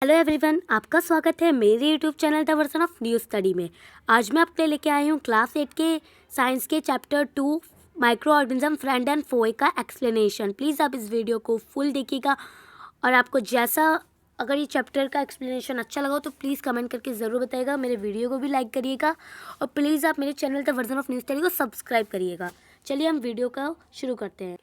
Hello everyone, आपका स्वागत है मेरे YouTube channel the version of new study में। आज मैं आपके लिए लेके आई हूँ क्लास 8 के साइंस के chapter 2 microorganism friend and foe का एक्सप्लेनेशन। प्लीज़ आप इस वीडियो को फुल देखिएगा और आपको जैसा अगर ये चैप्टर का एक्सप्लेनेशन अच्छा लगा तो प्लीज़ कमेंट करके ज़रूर बताइएगा। मेरे वीडियो को भी लाइक करिएगा और प्लीज़ आप मेरे channel the version of new study को सब्सक्राइब करिएगा। चलिए हम वीडियो का शुरू करते हैं।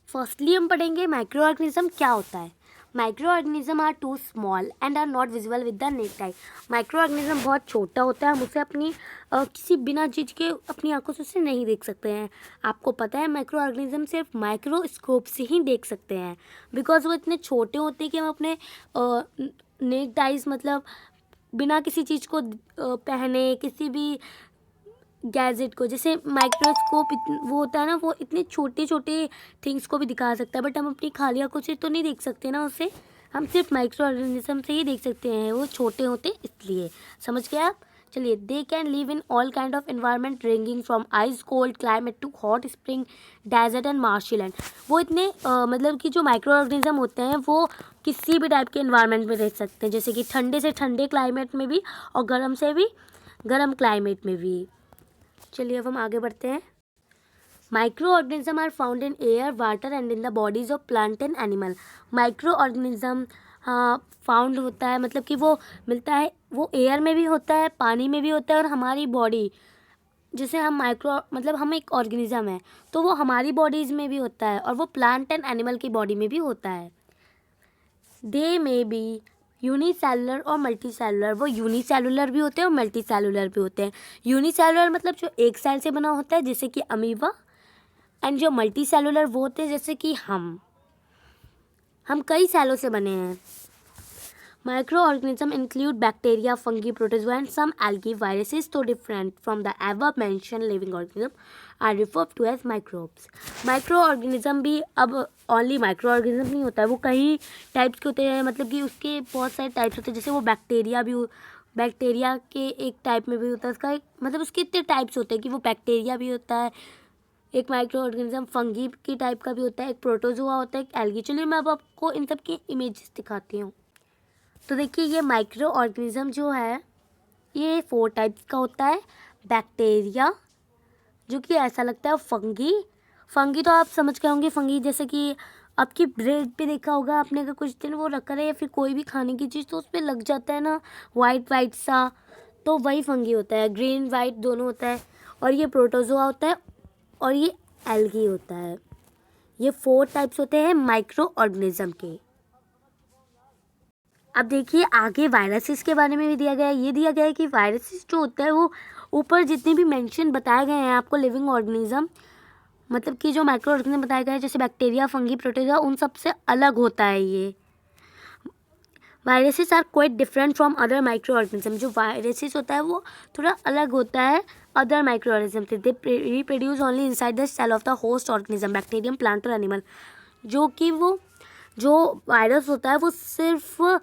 फर्स्टली हम पढ़ेंगे माइक्रो ऑर्गेनिज्म क्या होता है। Micro organism are too small and are not visible with the naked eye. Micro organism बहुत छोटा होता है, हम उसे अपनी किसी बिना चीज़ के अपनी आंखों से उसे नहीं देख सकते हैं। आपको पता है माइक्रो ऑर्गेनिज्म सिर्फ माइक्रोस्कोप से ही देख सकते हैं, बिकॉज वो इतने छोटे होते हैं कि हम अपने नेक्ड आइज मतलब बिना किसी चीज़ को पहने किसी भी गैजेट को, जैसे माइक्रोस्कोप वो होता है ना, वो इतने छोटे छोटे थिंग्स को भी दिखा सकता है, बट हम अपनी खाली आंखों से तो नहीं देख सकते ना उसे। हम सिर्फ माइक्रो ऑर्गेनिज्म से ही देख सकते हैं, वो छोटे होते इसलिए। समझ गए आप? चलिए, they can live in all kind of environment ranging from ice cold climate to hot spring desert and marshland. वो इतने मतलब कि जो माइक्रो ऑर्गेनिज्म होते हैं वो किसी भी टाइप के एनवायरनमेंट में रह सकते हैं, जैसे कि ठंडे से ठंडे क्लाइमेट में भी और गर्म से भी गर्म क्लाइमेट में भी। चलिए अब हम आगे बढ़ते हैं। Micro organism are found in air water and in the bodies of plant and animal. Micro organism found होता है, मतलब कि वो मिलता है, वो एयर में भी होता है, पानी में भी होता है और हमारी बॉडी, जैसे हम माइक्रो मतलब हम एक ऑर्गेनिज्म है तो वो हमारी बॉडीज़ में भी होता है और वो प्लांट एंड एनिमल की बॉडी में भी होता है। दे मे बी यूनिसेलुलर और मल्टीसेलुलर। वो यूनिसेलुलर भी होते हैं और मल्टीसेलुलर भी होते हैं। यूनिसेलुलर मतलब जो एक सेल से बना होता है, जैसे कि अमीबा, एंड जो मल्टीसेलुलर वो होते हैं जैसे कि हम कई सेलों से बने हैं। Microorganisms include bacteria, fungi, protozoa, and some algae. Viruses, though different from the above-mentioned living organism, are referred to as microbes. Microorganism भी अब only microorganism नहीं होता है, वो कई टाइप्स के होते हैं, मतलब कि उसके बहुत सारे टाइप्स होते हैं। जैसे वो बैक्टीरिया के एक टाइप में भी होता है, उसका एक मतलब उसके इतने टाइप्स होते हैं कि वो बैक्टीरिया भी होता है, एक माइक्रो ऑर्गेनिज्म फंगी की टाइप का भी होता है, एक प्रोटोजोआ होता है, एक एल्गी। चलिए मैं अब आपको इन सब की इमेजेस दिखाती हूँ। तो देखिए, ये माइक्रो ऑर्गेनिज्म जो है ये 4 टाइप्स का होता है। बैक्टीरिया, जो कि ऐसा लगता है, फंगी तो आप समझ गए होंगे। फंगी जैसे कि आपकी ब्रेड पे देखा होगा आपने, अगर कुछ दिन वो रखा रहे या फिर कोई भी खाने की चीज़ तो उस पर लग जाता है ना वाइट सा, तो वही फंगी होता है। ग्रीन वाइट दोनों होता है। और ये प्रोटोजोआ होता है और ये एल्गी होता है। ये 4 टाइप्स होते हैं माइक्रो ऑर्गेनिज्म के। अब देखिए आगे वायरसेस के बारे में भी दिया गया है। ये दिया गया है कि वायरसेस जो होता है वो ऊपर जितने भी मेंशन बताए गए हैं आपको लिविंग ऑर्गेनिज्म, मतलब कि जो माइक्रो ऑर्गेनिज्म बताए गए हैं जैसे बैक्टीरिया, फंगी, प्रोटोजोआ, उन सब से अलग होता है ये। Viruses are quite different from other micro organism. जो वायरसेस होता है वो थोड़ा अलग होता है अदर माइक्रो ऑर्गेनिज्म से। They reproduce only inside the cell of the host organism, bacterium, plant और एनिमल। जो कि वो जो वायरस होता है वो सिर्फ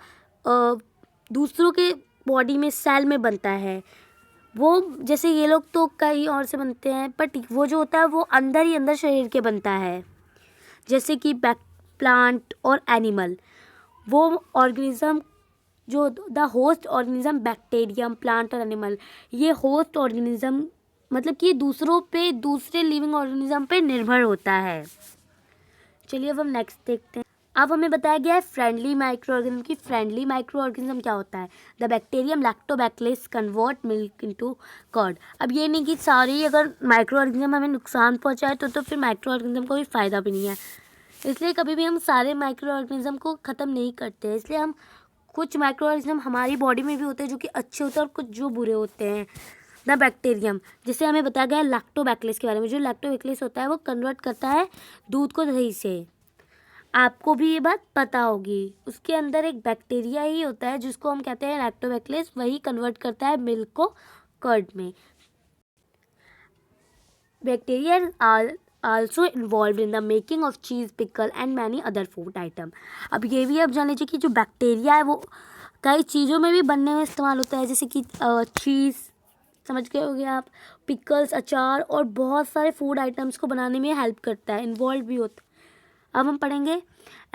दूसरों के बॉडी में सेल में बनता है। वो जैसे ये लोग तो कहीं और से बनते हैं, बट वो जो होता है वो अंदर ही अंदर शरीर के बनता है, जैसे कि प्लांट और एनिमल। वो ऑर्गेनिज्म जो the host organism, bacterium, plant और एनिमल, ये होस्ट ऑर्गेनिज्म मतलब कि दूसरे लिविंग ऑर्गेनिज्म पे निर्भर होता है। चलिए अब हम नेक्स्ट देखते हैं। अब हमें बताया गया है फ्रेंडली माइक्रो ऑर्गेनिज्म की। फ्रेंडली माइक्रो ऑर्गेनिज्म क्या होता है? The bacterium lactobacillus convert milk into curd. अब ये नहीं कि सारी अगर माइक्रो ऑर्गेनिज्म हमें नुकसान पहुंचाए तो फिर माइक्रो ऑर्गेनिज्म को कोई फ़ायदा भी नहीं है। इसलिए कभी भी हम सारे माइक्रो ऑर्गेनिज्म को ख़त्म नहीं करते हैं। इसलिए हम कुछ माइक्रो ऑर्गेनिज्म हमारी बॉडी में भी होते हैं जो कि अच्छे होते हैं और कुछ जो बुरे होते हैं। द बैक्टीरियम, जैसे हमें बताया गया है लैक्टोबैसिलस के बारे में। जो लैक्टोबैसिलस होता है वो कन्वर्ट करता है दूध को दही से। आपको भी ये बात पता होगी। उसके अंदर एक बैक्टीरिया ही होता है जिसको हम कहते हैं लैक्टोबैसिलस, वही कन्वर्ट करता है मिल्क को कर्ड में। Bacteria are also involve in the making of cheese, pickle and many other food item. अब ये भी आप जान लीजिए कि जो बैक्टीरिया है वो कई चीज़ों में भी बनने में इस्तेमाल होता है, जैसे कि चीज़, समझ गए होंगे आप, पिकल्स, अचार और बहुत सारे फूड आइटम्स को बनाने में हेल्प करता है, इन्वॉल्व भी होता है। अब हम पढ़ेंगे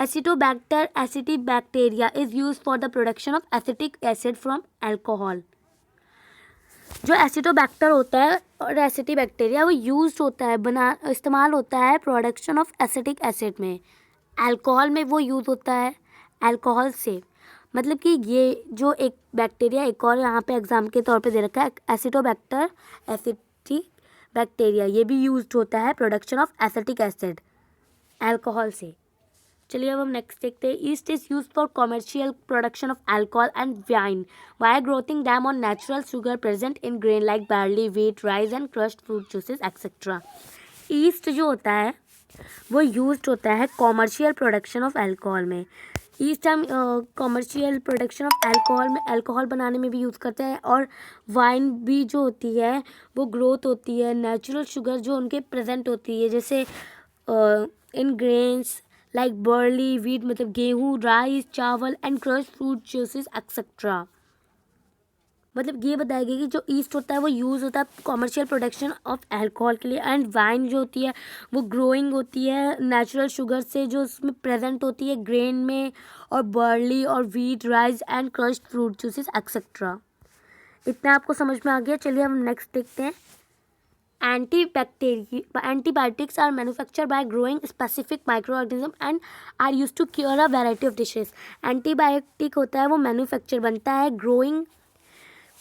acetobacter acetobacteria is use for the production of acetic acid from alcohol. जो एसिटोबैक्टर होता है और एसिटिबैक्टीरिया वो यूज होता है इस्तेमाल होता है प्रोडक्शन ऑफ एसिटिक एसिड में। अल्कोहल में वो यूज़ होता है अल्कोहल से, मतलब कि ये जो एक बैक्टीरिया, एक और यहाँ पे एग्जाम के तौर पे दे रखा है एसिटोबैक्टर एसिटिबैक्टीरिया, ये भी यूज्ड होता है production of acetic acid alcohol से। चलिए अब हम नेक्स्ट देखते हैं। Yeast is use for commercial production of alcohol and wine why growing them on natural sugar present in grain like barley, wheat, rice and crushed fruit juices etcetera. Yeast जो होता है वो यूज्ड होता है commercial production of alcohol में। Yeast हम commercial production of alcohol में alcohol बनाने में भी यूज़ करते हैं, और वाइन भी जो होती है वो ग्रोथ होती है नेचुरल शुगर जो उनके प्रेजेंट होती है, जैसे इन ग्रेन्स लाइक बर्ली, व्हीट मतलब गेहूँ, राइस, चावल and crushed fruit juices etcetera. मतलब ये बताया गया कि जो ईस्ट होता है वो यूज़ होता है कॉमर्शियल प्रोडक्शन ऑफ अल्कोहल के लिए, एंड वाइन जो होती है वो ग्रोइंग होती है नेचुरल शुगर से जो उसमें प्रेजेंट होती है ग्रेन में, और बर्ली और wheat, rice and crushed fruit juices etcetera. इतना आपको समझ में आ गया। चलिए हम नेक्स्ट देखते हैं। Antibiotics are manufactured by growing specific microorganism and are used to cure a variety of diseases. Antibiotic होता है वो मैन्युफैक्चर बनता है ग्रोइंग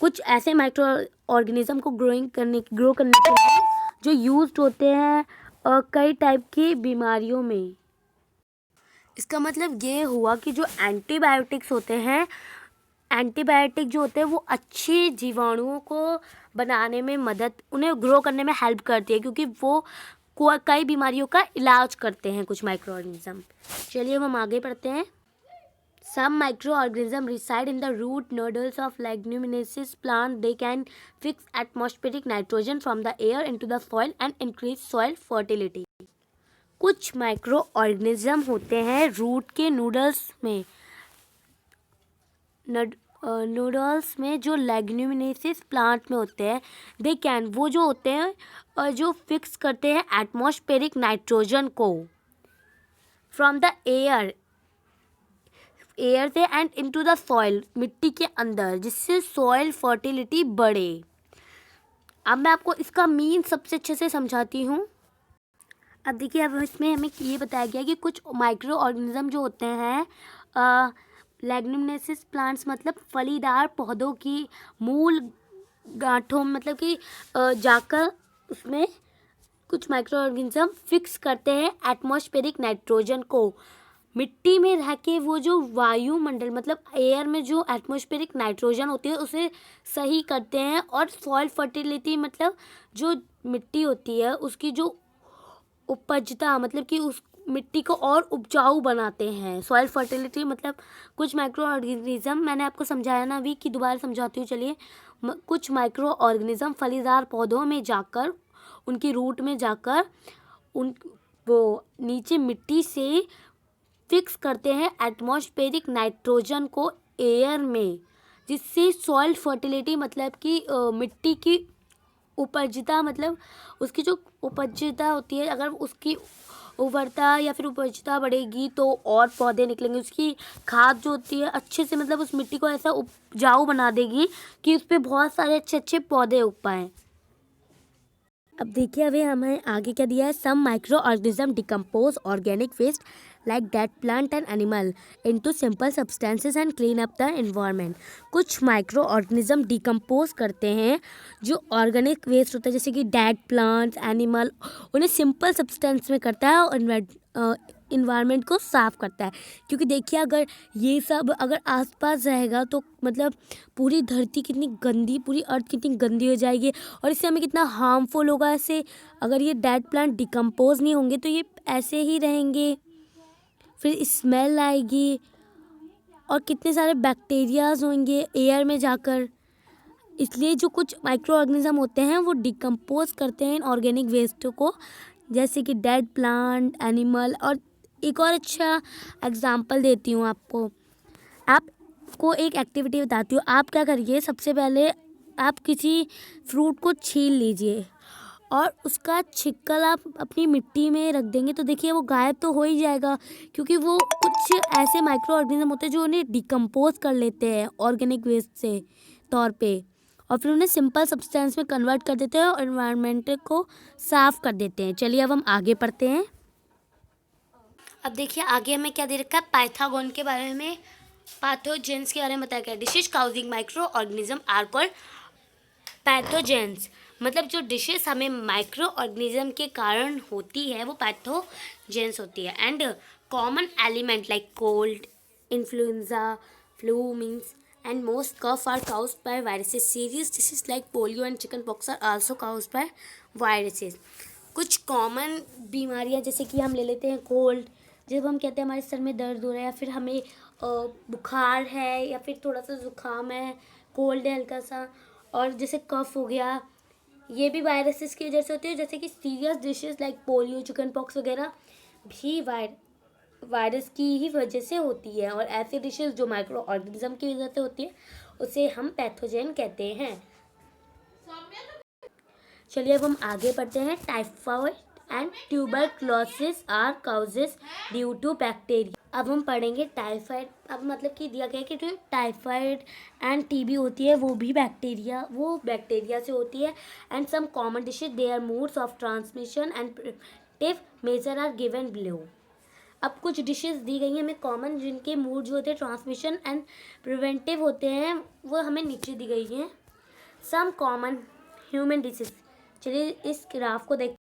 कुछ ऐसे माइक्रो ऑर्गेनिज्म को ग्रो करने के लिए जो यूज्ड होते हैं कई टाइप की बीमारियों में। इसका मतलब ये हुआ कि जो एंटीबायोटिक्स होते हैं, एंटीबायोटिक जो होते हैं वो अच्छे जीवाणुओं को बनाने में उन्हें ग्रो करने में हेल्प करती है, क्योंकि वो कई बीमारियों का इलाज करते हैं कुछ माइक्रो ऑर्गेनिज्म। चलिए हम आगे पढ़ते हैं। Some microorganisms reside in the root nodules of leguminous plant. They can fix atmospheric nitrogen from the air into the soil and increase soil fertility. कुछ माइक्रो ऑर्गेनिज्म होते हैं रूट के नूडल्स में जो लेग्यूमिनेसिस प्लांट में होते हैं। दे कैन वो जो होते हैं जो फिक्स करते हैं एटमॉस्फेरिक नाइट्रोजन को फ्रॉम द एयर से एंड इनटू द सॉइल मिट्टी के अंदर, जिससे सॉइल फर्टिलिटी बढ़े। अब मैं आपको इसका मीन सबसे अच्छे से समझाती हूँ। अब देखिए, अब इसमें हमें ये बताया गया कि कुछ माइक्रो ऑर्गेनिज्म जो होते हैं लेग्यूमिनेसिस प्लांट्स मतलब फलीदार पौधों की मूल गांठों मतलब कि जाकर उसमें कुछ माइक्रो ऑर्गेनिज्म फिक्स करते हैं एटमॉस्फेरिक नाइट्रोजन को। मिट्टी में रह के वो जो वायुमंडल मतलब एयर में जो एटमॉस्फेरिक नाइट्रोजन होती है उसे सही करते हैं, और सॉइल फर्टिलिटी मतलब जो मिट्टी होती है उसकी जो उपजता मतलब कि उस मिट्टी को और उपजाऊ बनाते हैं। सॉइल फर्टिलिटी मतलब कुछ माइक्रो ऑर्गेनिज्म, मैंने आपको समझाया ना अभी कि दोबारा समझाती हूँ। चलिए, कुछ माइक्रो ऑर्गेनिज्म फलीदार पौधों में जाकर उनकी रूट में जाकर वो नीचे मिट्टी से फिक्स करते हैं एटमॉस्फेरिक नाइट्रोजन को एयर में, जिससे सॉइल फर्टिलिटी मतलब कि मिट्टी की उपजता मतलब उसकी जो उपजता होती है, अगर उसकी उर्वरता या फिर उपजता बढ़ेगी तो और पौधे निकलेंगे। उसकी खाद जो होती है अच्छे से मतलब उस मिट्टी को ऐसा उपजाऊ बना देगी कि उस पर बहुत सारे अच्छे अच्छे पौधे उग पाएँ। अब देखिए अभी हमें आगे क्या दिया है। Some micro organism decompose organic waste like dead plant and animal into simple substances and clean up the environment. कुछ माइक्रो ऑर्गेनिज्म डिकम्पोज करते हैं जो ऑर्गेनिक वेस्ट होता है जैसे कि डेड प्लांट्स, एनिमल, उन्हें सिंपल सब्सटेंस में करता है और इन्वायरमेंट को साफ़ करता है। क्योंकि देखिए अगर ये सब अगर आसपास रहेगा तो मतलब पूरी धरती कितनी गंदी, पूरी अर्थ कितनी गंदी हो जाएगी, और इससे हमें कितना हार्मफुल होगा। ऐसे अगर ये डेड प्लांट डिकम्पोज नहीं होंगे तो ये ऐसे ही रहेंगे, फिर स्मेल आएगी और कितने सारे बैक्टीरियाज होंगे एयर में जाकर। इसलिए जो कुछ माइक्रो ऑर्गेनिज्म होते हैं वो डिकम्पोज करते हैं इन ऑर्गेनिक वेस्ट को, जैसे कि डेड प्लांट, एनिमल। और एक और अच्छा एग्जांपल देती हूँ आपको एक एक्टिविटी बताती हूँ। आप क्या करिए, सबसे पहले आप किसी फ्रूट को छील लीजिए और उसका छिक्कल आप अपनी मिट्टी में रख देंगे तो देखिए वो गायब तो हो ही जाएगा, क्योंकि वो कुछ ऐसे माइक्रो ऑर्गेनिज्म होते हैं जो उन्हें डिकम्पोज कर लेते हैं ऑर्गेनिक वेस्ट से तौर पे, और फिर उन्हें सिंपल सब्सटेंस में कन्वर्ट कर देते हैं और एनवायरनमेंट को साफ कर देते हैं। चलिए अब हम आगे पढ़ते हैं। अब देखिए आगे हमें क्या दे रखा है, पाइथागोन के बारे में, पैथोजेंस के बारे में बताया गया। Diseases causing micro organism are called pathogens. मतलब जो डिशेस हमें माइक्रो ऑर्गेनिज्म के कारण होती है वो पैथोजेंस होती है। And common element like cold, influenza, flu means and most cough are caused by viruses. Serious diseases like polio and chickenpox are also caused by viruses. कुछ कॉमन बीमारियां जैसे कि हम ले लेते हैं कोल्ड, जब हम कहते हैं हमारे सर में दर्द हो रहा है या फिर हमें बुखार है या फिर थोड़ा सा ज़ुकाम है, कोल्ड है हल्का सा, और जैसे कफ हो गया, ये भी वायरसेस की वजह से होती है। जैसे कि serious dishes like polio, chicken pox वगैरह भी वायरस की ही वजह से होती है, और ऐसी डिशेस जो माइक्रो ऑर्गेनिज्म की वजह से होती है उसे हम पैथोजेन कहते हैं। चलिए अब हम आगे पढ़ते हैं। Typhoid and tuberculosis are causes due to bacteria. अब हम पढ़ेंगे टाइफाइड। अब मतलब कि दिया गया है कि जो टाइफाइड एंड टीबी होती है वो बैक्टीरिया से होती है। And some common diseases their modes of transmission and preventive measure are given below. अब कुछ डिशेस दी गई हैं हमें कॉमन, जिनके मूड जो होते हैं ट्रांसमिशन एंड प्रिवेंटिव होते हैं, वो हमें नीचे दी गई हैं। Some common human diseases. चलिए इस ग्राफ को देख,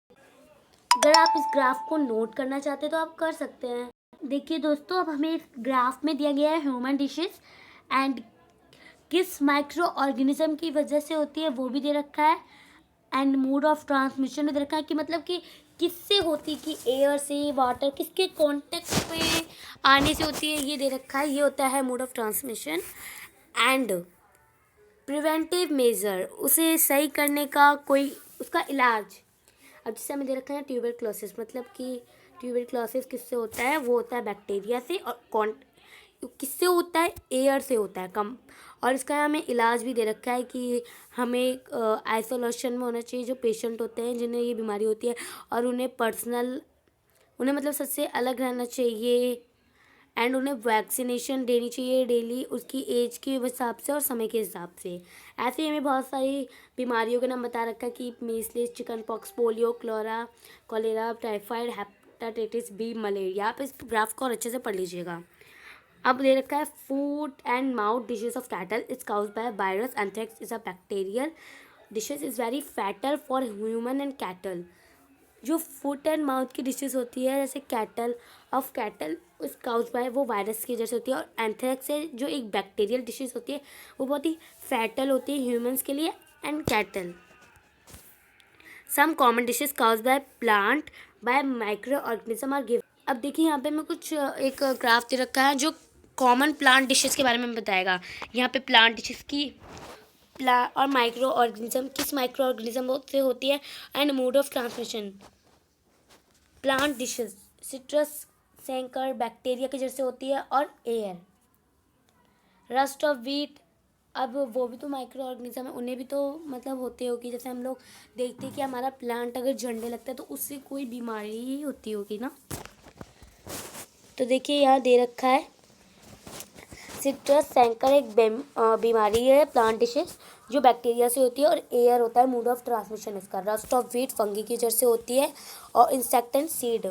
अगर आप इस ग्राफ को नोट करना चाहते हैं तो आप कर सकते हैं। देखिए दोस्तों, अब हमें इस ग्राफ में दिया गया है ह्यूमन डिशेस एंड किस माइक्रो ऑर्गेनिज्म की वजह से होती है वो भी दे रखा है, एंड मोड ऑफ ट्रांसमिशन भी दे रखा है कि मतलब कि किससे होती, कि एयर से, वाटर, किसके कांटेक्ट पे आने से होती है, ये दे रखा है। ये होता है mode of transmission. And preventive major, उसे सही करने का कोई उसका इलाज। अब जैसे हमें दे रखा है ट्यूबरक्लोसिस, मतलब कि ट्यूबरक्लोसिस किससे होता है, वो होता है बैक्टीरिया से, और किससे होता है, एयर से होता है कम। और इसका हमें इलाज भी दे रखा है कि हमें आइसोलेशन में होना चाहिए जो पेशेंट होते हैं जिन्हें ये बीमारी होती है, और उन्हें मतलब सबसे अलग रहना चाहिए, एंड उन्हें वैक्सीनेशन देनी चाहिए डेली उसकी एज के हिसाब से और समय के हिसाब से। ऐसे ही हमें बहुत सारी बीमारियों का नाम बता रखा है कि measles, chicken pox, polio, cholera, typhoid, hepatitis B, malaria. आप इस ग्राफ को और अच्छे से पढ़ लीजिएगा। अब दे रखा है food and mouth dishes of cattle is caused by virus, anthrax is a bacterial dishes is very fatal for human and cattle. जो फुट एंड माउथ की डिशेज होती है जैसे कैटल उस काउज बाय वो वायरस की वजह से होती है, और एंथ्रेक्स है जो एक बैक्टीरियल डिशेज होती है वो बहुत ही फैटल होती है ह्यूमंस के लिए and cattle. Some common diseases cause by plant by micro organism are given. अब देखिए यहाँ पे मैं कुछ एक ग्राफ दे रखा है जो कॉमन प्लांट डिशेज के बारे में बताएगा। यहाँ पे प्लांट डिशेज की और माइक्रो ऑर्गेनिज्म, किस माइक्रो ऑर्गेनिज्म से होती है, and mode of transmission. Plant diseases citrus, canker, bacteria की वजह से होती है, और एयर। रस्ट ऑफ व्हीट, अब वो भी तो माइक्रो ऑर्गेनिज्म है, उन्हें भी तो मतलब होते होगी। जैसे हम लोग देखते हैं कि हमारा प्लांट अगर झड़ने लगता है तो उससे कोई बीमारी ही होती होगी ना। तो देखिए यहाँ दे रखा है सिट्रस सैंकर एक बीमारी है प्लांट डिशेज जो बैक्टीरिया से होती है, और एयर होता है मोड ऑफ ट्रांसमिशन इसका। रस्ट ऑफ व्हीट फंगी की वजह से होती है, और इंसेक्ट एंड सीड।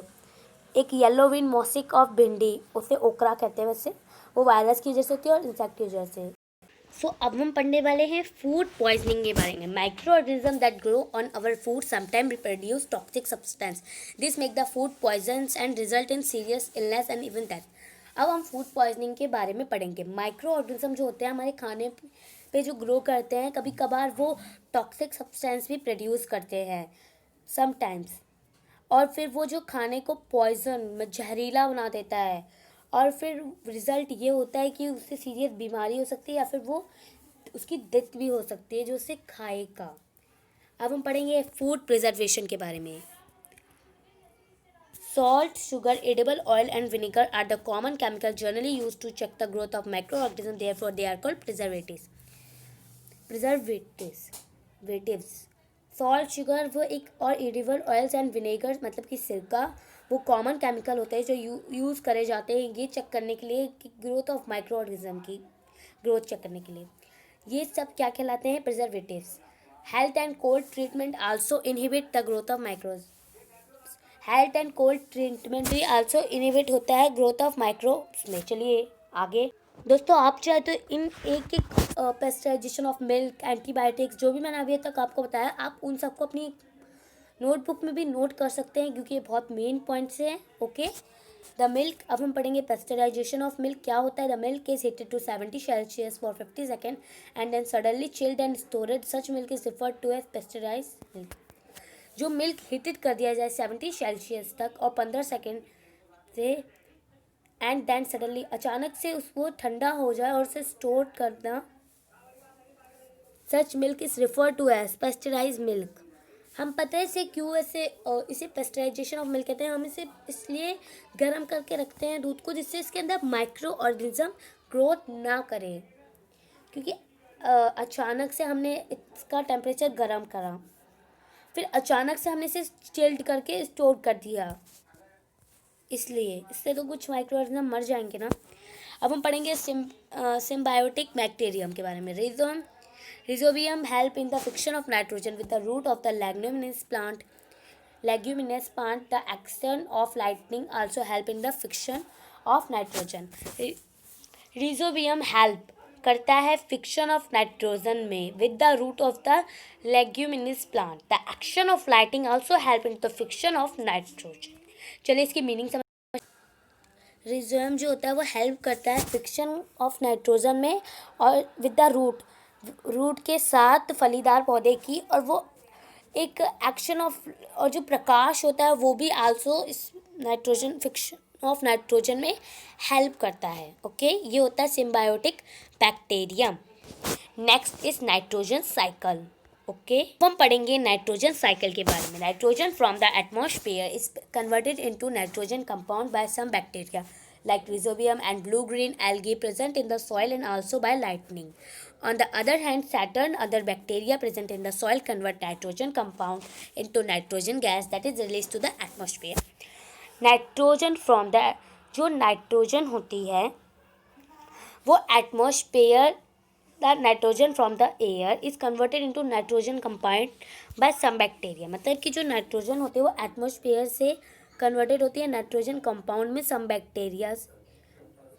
एक येलो विन मॉसिक ऑफ भिंडी, उसे ओकरा कहते हैं वैसे, वो वायरस की वजह से होती है और इंसेक्ट की वजह से। सो अब हम पढ़ने वाले हैं फूड पॉइजनिंग के बारे में। Micro organism that grow on our food sometime produce toxic substance, this make the food poisons and result in serious illness and even death. अब हम फूड पॉइजनिंग के बारे में पढ़ेंगे। माइक्रो ऑर्गेनिज्म जो होते हैं हमारे खाने पे जो ग्रो करते हैं, कभी कभार वो टॉक्सिक सब्सटेंस भी प्रोड्यूस करते हैं समटाइम्स, और फिर वो जो खाने को पॉइजन जहरीला बना देता है, और फिर रिज़ल्ट ये होता है कि उससे सीरियस बीमारी हो सकती है या फिर वो उसकी डेथ भी हो सकती है जो उसे खाएगा। अब हम पढ़ेंगे फूड प्रिजर्वेशन के बारे में। Salt, sugar, edible oil and vinegar are the common chemicals generally used to check the growth of microorganisms. Therefore, they are called preservatives. Salt, sugar वो एक और एडिबल ऑयल्स एंड विनेगर मतलब कि सिरका वो कॉमन केमिकल होते हैं जो यूज़ करे जाते हैं ये चेक करने के लिए कि ग्रोथ ऑफ माइक्रो ऑर्गेनिज्म की ग्रोथ चेक करने के लिए। ये सब क्या कहलाते हैं? Preservatives. Health and cold treatment also inhibit the growth of माइक्रोज। Health and cold treatment भी आल्सो इनहिबिट होता है ग्रोथ ऑफ माइक्रोब्स में। चलिए आगे दोस्तों, आप चाहे तो इन एक एक पेस्टराइजेशन ऑफ मिल्क, एंटीबायोटिक्स, जो भी मैंने अभी तक आपको बताया, आप उन सबको अपनी नोटबुक में भी नोट कर सकते हैं क्योंकि ये बहुत मेन पॉइंट्स हैं। ओके, द मिल्क, अब हम पढ़ेंगे पेस्टराइजेशन ऑफ मिल्क क्या होता है। The milk is heated to 70 Celsius for 50 second and then suddenly chilled and stored. Such milk is referred to as pasteurise milk. जो मिल्क हीटेड कर दिया जाए 70 सेल्सियस तक और 15 सेकेंड से एंड देन सडनली अचानक से उसको ठंडा हो जाए और उसे स्टोर करना, such milk is refer to as pasteurise milk. हम पता है इसे क्यों ऐसे इसे पेस्टराइजेशन ऑफ मिल्क कहते हैं। हम इसे इसलिए गर्म करके रखते हैं दूध को जिससे इसके अंदर माइक्रो ऑर्गेनिज्म ग्रोथ ना करें, क्योंकि अचानक से हमने इसका टेम्परेचर गर्म करा, फिर अचानक से हमने इसे चिल्ड करके स्टोर कर दिया, इसलिए इससे तो कुछ माइक्रो ऑर्गेनिज्म मर जाएंगे ना। अब हम पढ़ेंगे सिम्बायोटिक बैक्टीरियम के बारे में। Rhizobium help in the fixation of nitrogen with the root of the leguminous plant. The action of lightning also help in the fiction of nitrogen. Rhizobium help करता है फिक्शन ऑफ नाइट्रोजन में with the root of the leguminous plant. The action of lighting also help in the fixation of nitrogen. चलिए इसकी meaning समझ। रिजोबियम जो होता है वो हेल्प करता है फिक्शन ऑफ नाइट्रोजन में और विद द रूट के साथ फलीदार पौधे की, और वो एक एक्शन ऑफ, और जो प्रकाश होता है वो भी आल्सो इस नाइट्रोजन फिक्शन ऑफ नाइट्रोजन में हेल्प करता है। ओके, ये होता है symbiotic bacterium. Next is nitrogen cycle. Okay, हम पढ़ेंगे नाइट्रोजन साइकिल के बारे में। Nitrogen from the atmosphere is converted into nitrogen compound by some bacteria like rhizobium and blue-green algae present in the soil and also by lightning. On the other hand, certain other bacteria present in the soil convert nitrogen compound into nitrogen gas that is released to the atmosphere. Nitrogen from the जो nitrogen होती है वो atmosphere, the nitrogen from the air is converted into nitrogen compound by some bacteria. मतलब कि जो nitrogen होती है वो एटमॉस्फेयर से कन्वर्टेड होती है नाइट्रोजन कंपाउंड में सम बैक्टीरिया,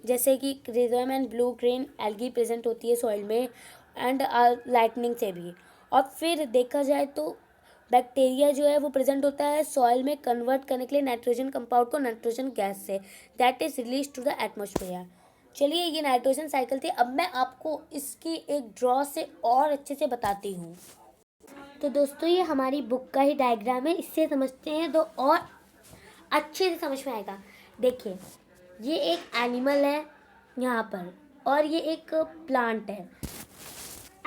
जैसे कि rhizobium and blue green algae present होती है सॉइल में एंड लाइटनिंग से भी। और फिर देखा जाए तो बैक्टीरिया जो है वो प्रेजेंट होता है सॉइल में कन्वर्ट करने के लिए नाइट्रोजन कंपाउंड को नाइट्रोजन गैस से, that is release to the atmosphere. चलिए ये नाइट्रोजन साइकिल थी। अब मैं आपको इसकी एक ड्रॉ से और अच्छे से बताती हूँ। तो दोस्तों ये हमारी बुक का ही डायग्राम है, इससे समझते हैं तो और अच्छे से समझ में आएगा। देखिए ये एक एनिमल है यहाँ पर और ये एक प्लांट है।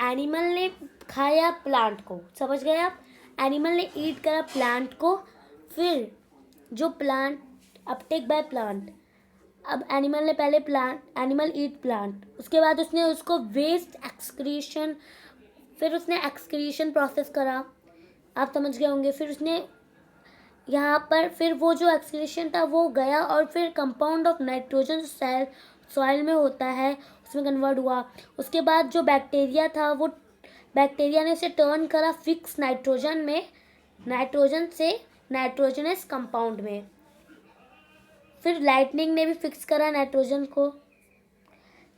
एनिमल ने खाया प्लांट को, समझ गए आप? एनिमल ने ईट करा प्लांट को, फिर जो प्लांट अपटेक बाय प्लांट, अब एनिमल ने पहले एनिमल ईट प्लांट, उसके बाद उसने उसको वेस्ट एक्सक्रीशन, फिर उसने एक्सक्रीशन प्रोसेस करा, आप समझ गए होंगे। फिर उसने यहाँ पर फिर वो जो एक्सक्रीशन था वो गया और फिर कंपाउंड ऑफ नाइट्रोजन सॉइल में होता है उसमें कन्वर्ट हुआ। उसके बाद जो बैक्टीरिया था वो बैक्टीरिया ने उसे टर्न करा फिक्स नाइट्रोजन में, नाइट्रोजन से नाइट्रोजनस कंपाउंड में। फिर लाइटनिंग ने भी फिक्स करा नाइट्रोजन को।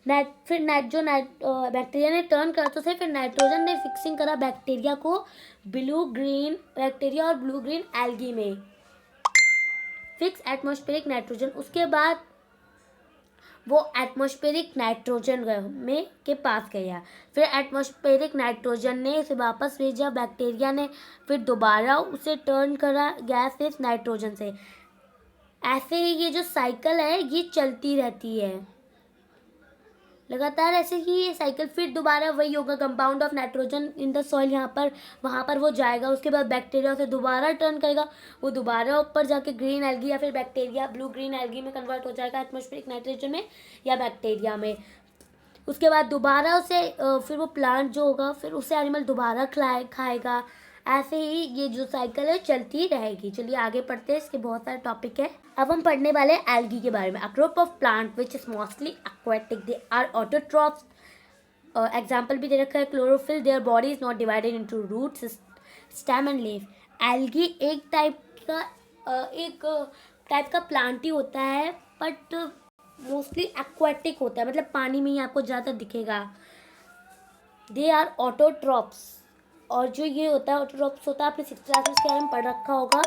बैक्टीरिया ने टर्न करा तो फिर नाइट्रोजन ने फिक्सिंग करा बैक्टीरिया को ब्लू ग्रीन बैक्टीरिया और ब्लू ग्रीन एल्गी में, फिक्स एटमॉस्फेरिक नाइट्रोजन। उसके बाद वो एटमॉस्फेरिक नाइट्रोजन में के पास गया, फिर एटमॉस्फेरिक नाइट्रोजन ने उसे वापस भेजा बैक्टीरिया ने, फिर दोबारा उसे टर्न करा गैस नाइट्रोजन से। ऐसे ही ये जो साइकिल है ये चलती रहती है लगातार, ऐसे ही ये साइकिल। फिर दोबारा वही होगा, compound of nitrogen in the soil, यहाँ पर वहाँ पर वो जाएगा। उसके बाद बैक्टीरिया उसे दोबारा टर्न करेगा, वो दोबारा ऊपर जाके ग्रीन एल्गी या फिर बैक्टीरिया ब्लू ग्रीन एल्गी में कन्वर्ट हो जाएगा, एटमॉस्फेरिक नाइट्रोजन में या बैक्टीरिया में। उसके बाद दोबारा उसे फिर वो प्लांट जो होगा फिर उसे एनिमल दोबारा खाएगा ऐसे ही ये जो साइकिल है चलती रहेगी। चलिए आगे पढ़ते हैं, इसके बहुत सारे टॉपिक है। अब हम पढ़ने वाले हैं एल्गी के बारे में। A group of plant which is mostly aquatic, they are autotrophs. Example भी दे रखा है, chlorophyll, their body is not divided into roots, stem and leaf. Algae एक टाइप का प्लांट ही होता है, बट मोस्टली एक्वेटिक होता है, मतलब पानी में ही आपको ज़्यादा दिखेगा। दे आर ऑटोट्रॉप्स, और जो ये होता है ऑटोट्रॉप्स होता है, आपने 6th क्लास में इसके बारे में पढ़ रखा होगा।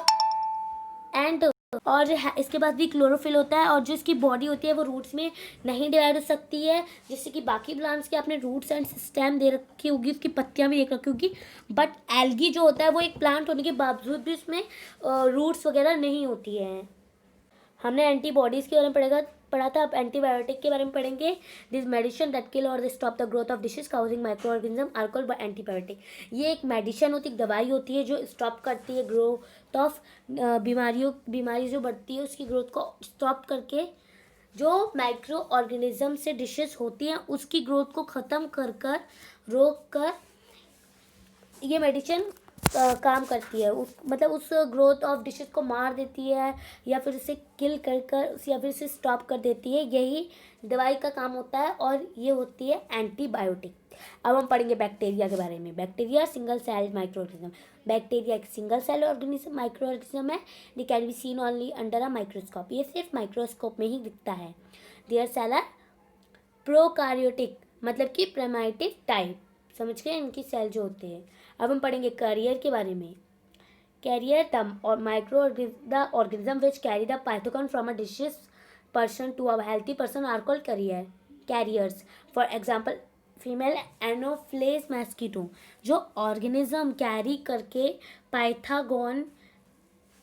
एंड और इसके बाद भी क्लोरोफिल होता है, और जो इसकी बॉडी होती है वो रूट्स में नहीं डिवाइड हो सकती है, जिससे कि बाकी प्लांट्स के आपने रूट्स एंड स्टेम दे रखी होगी, उसकी पत्तियां भी देख रखी होगी। बट एल्गी जो होता है वो एक प्लांट होने के बावजूद भी उसमें रूट्स वगैरह नहीं होती है। हमने एंटीबॉडीज़ के बारे में पढ़ा था, अब एंटीबायोटिक के बारे में पढ़ेंगे। दिस मेडिसिन दैट किल और stop the growth of disease causing micro organism are called by antibiotic. ये एक मेडिसिन होती है, दवाई होती है जो स्टॉप करती है ग्रोथ ऑफ बीमारी जो बढ़ती है उसकी ग्रोथ को स्टॉप करके, जो माइक्रो ऑर्गेनिज्म से डिशेस होती हैं उसकी ग्रोथ को ख़त्म कर रोक कर ये मेडिसिन काम करती है। मतलब उस ग्रोथ ऑफ डिशेज को मार देती है, या फिर उसे किल कर या फिर उसे स्टॉप कर देती है। यही दवाई का काम होता है, और ये होती है एंटीबायोटिक। अब हम पढ़ेंगे बैक्टीरिया के बारे में। Bacteria single cell microorganism. Bacteria एक single cell organism microorganism है। They can be seen only under a microscope. ये सिर्फ माइक्रोस्कोप में ही दिखता है। देयर सेल आर प्रोकार्योटिक, मतलब कि प्राइमेटिव टाइप। समझ गए इनकी सेल जो होते हैं। अब हम पढ़ेंगे कैरियर के बारे में। Carrier the organism which carry the pathogen from a disease person to a healthy person are called carriers. For example female anopheles mosquito, जो ऑर्गेनिज्म कैरी करके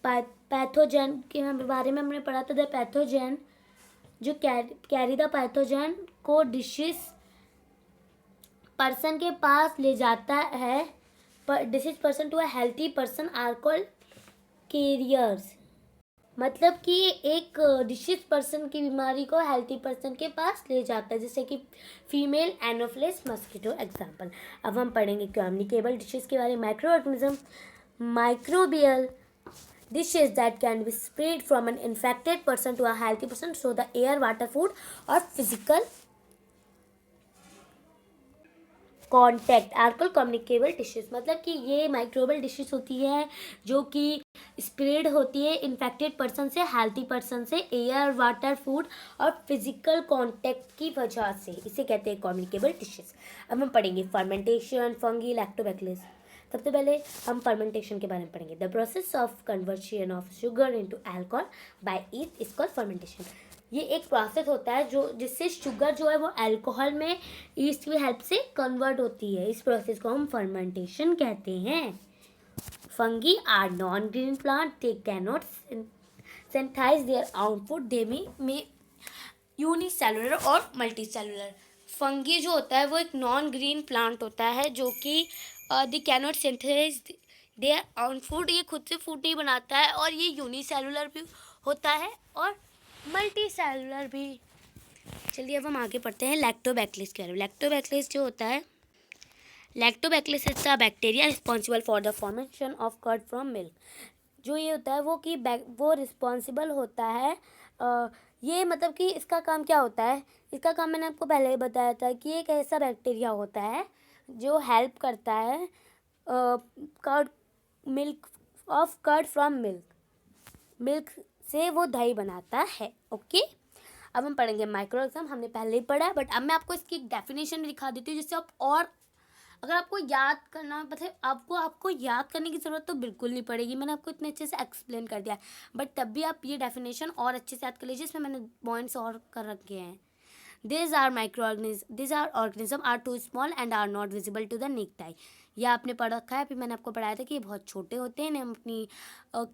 पैथोजन के बारे में हमने पढ़ा था। द पैथोजन जो कैरी द पैथोजन को डिसीज पर्सन के पास ले जाता है, पर disease person to a healthy person are called carriers. मतलब कि एक डिसीज पर्सन की बीमारी को हेल्थी पर्सन के पास ले जाता है, जैसे कि फीमेल एनोफ्लेस मस्कीटो एग्जाम्पल। अब हम पढ़ेंगे कम्युनिकेबल डिसीज के बारे में। Micro organism microbial dishes that can be spread from an infected person to a healthy person through the air, water, food or physical contact are called communicable diseases. मतलब कि ये microbial dishes होती है जो कि स्प्रेड होती है infected person से हेल्थी पर्सन से एयर, वाटर, फूड और फिजिकल कॉन्टैक्ट की वजह से। इसे कहते हैं कम्युनिकेबल डिशेज। अब हम पढ़ेंगे फर्मेंटेशन, फंगी, लैक्टोबैसिलस। सबसे पहले हम फर्मेंटेशन के बारे में पढ़ेंगे। The process of conversion of sugar into alcohol by yeast is called fermentation. ये एक प्रोसेस होता है जो जिससे शुगर जो है वो अल्कोहल में ईस्ट की हेल्प से कन्वर्ट होती है। इस प्रोसेस को हम फर्मेंटेशन कहते हैं। Fungi are non green plant, they can not synthesize their own food, they may unicellular और मल्टीसेलुलर। फंगी जो होता है वो एक नॉन ग्रीन प्लांट होता है जो कि they can not synthesize their own food, ये खुद से फूड नहीं बनाता है, और ये यूनिसेलुलर भी होता है और मल्टी सेलुलर भी। चलिए अब हम आगे पढ़ते हैं लैक्टोबैसिलस के बारे में। लैक्टोबैसिलस जो होता है, lactobacillus is a bacteria responsible for the formation of curd from milk. जो ये होता है वो रिस्पॉन्सिबल होता है। ये मतलब कि इसका काम क्या होता है, इसका काम मैंने आपको पहले ही बताया था कि एक ऐसा बैक्टीरिया होता है जो हेल्प करता है कर्ड फ्रॉम मिल्क से वो दही बनाता है। ओके, अब हम पढ़ेंगे माइक्रो ऑर्गेनिज्म। हमने पहले ही पढ़ा है, बट अब मैं आपको इसकी डेफिनेशन दिखा देती हूँ, जिससे आप और अगर आपको याद करना मतलब आपको याद करने की ज़रूरत तो बिल्कुल नहीं पड़ेगी। मैंने आपको इतने अच्छे से एक्सप्लेन कर दिया, बट तब भी आप ये डेफिनेशन और अच्छे से याद कर लीजिए। इसमें मैंने पॉइंट्स और कर रखे हैं। These organisms are too small and are not visible to the naked eye. यह आपने पढ़ रखा है, फिर मैंने आपको पढ़ाया था कि ये बहुत छोटे होते हैं, हम अपनी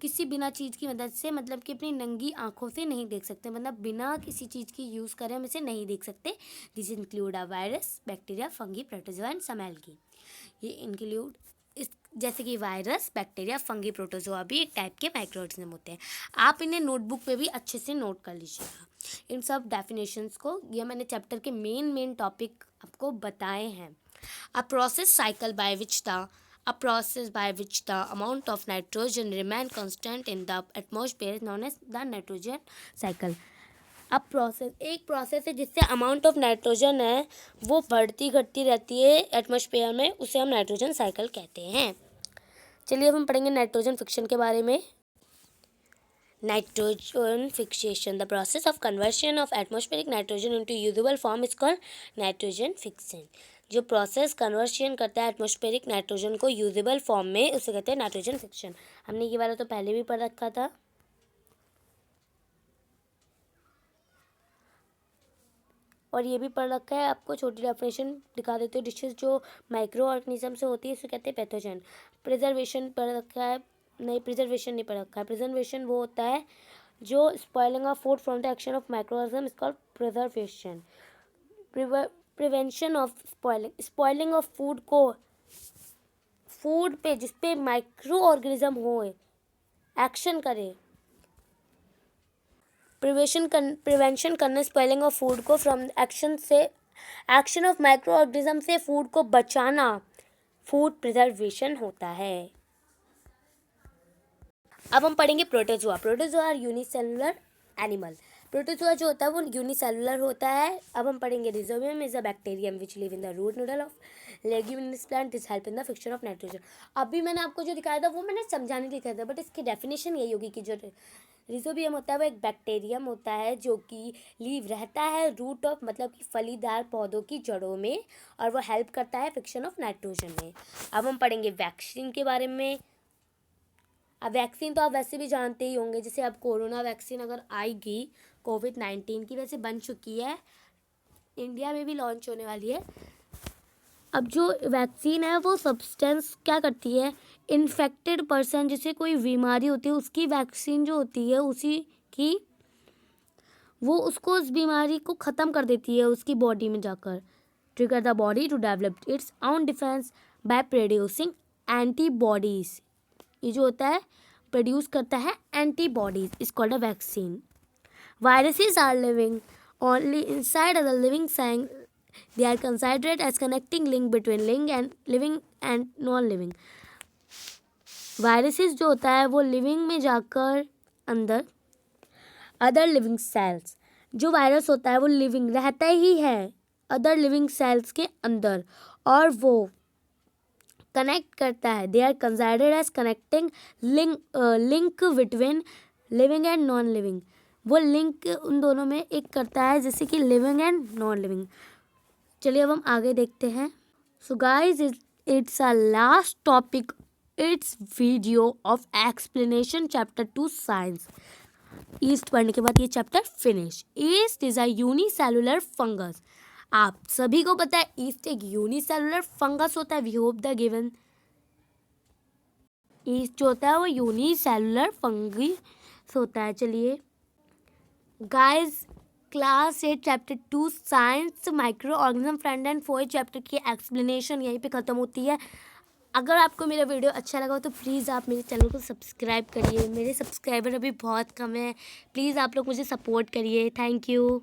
किसी बिना चीज़ की मदद से मतलब कि अपनी नंगी आँखों से नहीं देख सकते, मतलब बिना किसी चीज़ की यूज़ करें हम इसे नहीं देख सकते। This include a virus, bacteria, fungi, protozoa and some algae. ये इंक्लूड इस जैसे कि वायरस, बैक्टीरिया, फंगी, प्रोटोजोआ भी एक टाइप के माइक्रो ऑर्गेनिज्म होते हैं। आप इन्हें नोटबुक पे भी अच्छे से नोट कर लीजिएगा इन सब डेफिनेशंस को। ये मैंने चैप्टर के मेन टॉपिक आपको बताए हैं। A process cycle by which the A process by which the amount of nitrogen remain constant in the atmosphere is known as the nitrogen cycle. अब एक प्रोसेस है जिससे अमाउंट ऑफ नाइट्रोजन है वो बढ़ती घटती रहती है एटमॉस्फेयर में, उसे हम नाइट्रोजन साइकिल कहते हैं। चलिए अब हम पढ़ेंगे नाइट्रोजन फिक्शन के बारे में। Nitrogen fixation, the process of conversion of atmospheric nitrogen into usable form is called nitrogen fiction. जो प्रोसेस कन्वर्शन करता है एटमॉस्फेरिक नाइट्रोजन को यूजेबल फॉर्म में, उसे कहते हैं नाइट्रोजन फिक्शन। हमने ये वाला तो पहले भी पढ़ रखा था। और ये भी पढ़ रखा है। आपको छोटी डेफिनेशन दिखा देते हो। डिशेज जो माइक्रो ऑर्गेनिज्म से होती है उसे कहते हैं पैथोजन। प्रिजर्वेशन पढ़ रखा है? नहीं, प्रिजर्वेशन नहीं पढ़ रखा है। प्रिजर्वेशन वो होता है जो spoiling of food from the action of micro organism is called preservation. Prevention of spoiling of food को, फूड पे जिसपे माइक्रो ऑर्गेनिज्म हो एक्शन करे, प्रिवेंशन करना स्पॉइलिंग ऑफ फूड को from action of micro organism से फूड को बचाना फूड प्रिजर्वेशन होता है। अब हम पढ़ेंगे protozoa. Protozoa are unicellular animal. Protozoa जो होता है वो यूनिसेलुलर होता है। अब हम पढ़ेंगे rhizobium is a bacterium which live in the root nodal of leguminous plant, this help in the fixation of nitrogen. अभी मैंने आपको जो दिखाया था वो मैंने समझाने लिखा था, बट इसकी डेफिनेशन यही होगी कि जो रिजोबियम होता है वो एक बैक्टीरियम होता है जो कि लीव रहता है रूट ऑफ, मतलब कि फलीदार पौधों की जड़ों में, और वो हेल्प करता है फिक्शन ऑफ नाइट्रोजन में। अब हम पढ़ेंगे वैक्सीन के बारे में। अब वैक्सीन तो आप वैसे भी जानते ही होंगे, जैसे अब कोरोना वैक्सीन अगर आएगी कोविड-19 की, वैसे बन चुकी है, इंडिया में भी लॉन्च होने वाली है। अब जो वैक्सीन है वो सब्सटेंस क्या करती है, इन्फेक्टेड पर्सन जिसे कोई बीमारी होती है उसकी वैक्सीन जो होती है उसी की, वो उसको उस बीमारी को ख़त्म कर देती है उसकी बॉडी में जाकर। Trigger the body to develop its own defence by producing antibodies. ये जो होता है प्रोड्यूस करता है antibodies, is called a vaccine. Viruses are living only inside the living cell. They are considered as connecting link between living and non-living. Viruses जो होता है वो लिविंग में जाकर अंदर अदर लिविंग सेल्स, जो वायरस होता है वो लिविंग रहता ही है अदर लिविंग सेल्स के अंदर, और वो कनेक्ट करता है। They are considered as connecting link between living and non living. वो लिंक उन दोनों में एक करता है, जैसे कि लिविंग एंड नॉन लिविंग। चलिए अब हम आगे देखते हैं। So guys, it's a last topic, it's video of explanation chapter 2 science. East पढ़ने के बाद ये chapter finish. East is a unicellular fungus. आप सभी को पता है ईस्ट एक यूनिसेलुलर फंगस होता है। We hope the given. Yeast जो होता है वो यूनिसेलुलर फंगस होता है। चलिए guys, class 8 chapter 2 science microorganism friend and foe chapter की एक्सप्लेनेशन यहीं पे ख़त्म होती है। अगर आपको मेरा वीडियो अच्छा लगा हो तो प्लीज़ आप मेरे चैनल को सब्सक्राइब करिए। मेरे सब्सक्राइबर अभी बहुत कम है, प्लीज़ आप लोग मुझे सपोर्ट करिए। Thank you.